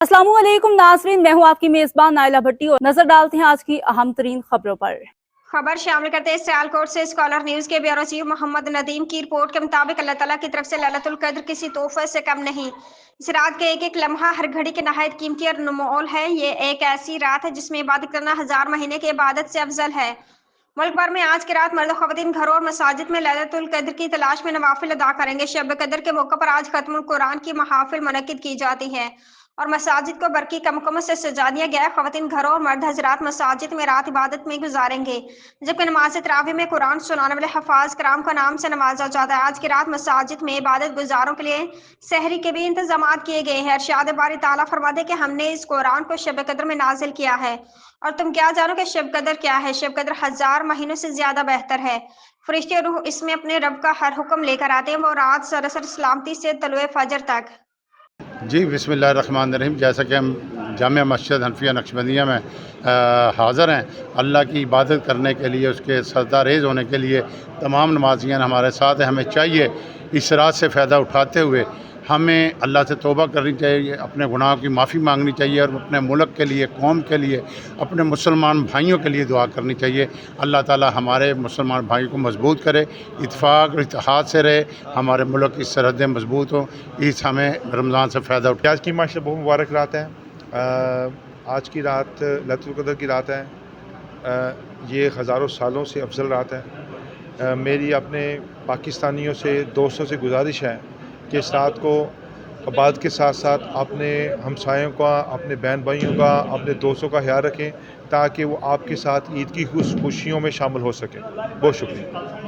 अस्सलाम वालेकुम नाज़रीन, मैं हूँ आपकी मेज़बान नाइला भट्टी और नजर डालते हैं आज की अहम तरीन खबरों पर। खबर शामिल करते हैं सियालकोट से स्कॉलर न्यूज के ब्यूरो चीफ मोहम्मद नदीम की रिपोर्ट के मुताबिक अल्लाह ताला की तरफ से लैलतुल कद्र किसी तोहफे से कम नहीं। इस रात के एक एक लम्हा हर घड़ी के नहायत कीमती और अनमोल है। ये एक ऐसी रात है जिसमें इबादत करना 1000 महीने की इबादत से अफजल है। मुल्क भर में आज की रात मर्द ख़वातीन घरों और मसाजिद में लैलतुल कद्र की तलाश में नवाफिल अदा करेंगे। शब कद्र के मौके पर आज खत्मुल कुरान की महाफिल मुनक्किद की जाती है और मसाजिद को बरकी कमकमत से सजा दिया गया है। ख़वातीन घरों और मर्द हजरात मसाजिद में रात इबादत में गुजारेंगे, जबकि नमाज तरावी में कुरान सुनाने वाले हफाज कराम का नाम से नवाजा जाता है। आज की रात मसाजिद में इबादत गुजारों के लिए सहरी के भी इंतजाम किए गए हैं। इरशाद बारी ताला फरमाते कि हमने इस कुरान को शब कद्र में नाजिल किया है और तुम क्या जानो कि शब कद्र क्या है। शब कद्र 1000 महीनों से ज्यादा बेहतर है। फरिश्ते और रूह इसमें अपने रब का हर हुक्म लेकर आते हैं। वो रात सरासर सलामती से तलुए फजर तक। जी बिस्मिल्लाहिर्रहमानिर्रहीम। जैसा कि हम जामिया मस्जिद हनफिया नक्शबंदिया में हाज़िर हैं, अल्लाह की इबादत करने के लिए, उसके सजदा रेज़ होने के लिए तमाम नमाज़ियान हमारे साथ हैं। हमें चाहिए इस रात से फ़ायदा उठाते हुए हमें अल्लाह से तौबा करनी चाहिए, अपने गुनाहों की माफ़ी मांगनी चाहिए और अपने मुल्क के लिए, कौम के लिए, अपने मुसलमान भाइयों के लिए दुआ करनी चाहिए। अल्लाह ताला हमारे मुसलमान भाइयों को मजबूत करे, इत्तेफाक और इत्तेहाद से रहे, हमारे मुल्क की सरहदें मजबूत हों। इस हमें रमज़ान से फ़ायदा उठा। आज की माशा बहुत मुबारक रात है। आज की रात लैलतुल कद्र की रात है। ये हज़ारों सालों से अफजल रात है। मेरी अपने पाकिस्तानियों से, दोस्तों से गुजारिश है कि इस रात को इबादत के साथ साथ अपने हमसायों का, अपने बहन भाइयों का, अपने दोस्तों का ख्याल रखें ताकि वो आपके साथ ईद की खुशियों में शामिल हो सकें। बहुत शुक्रिया।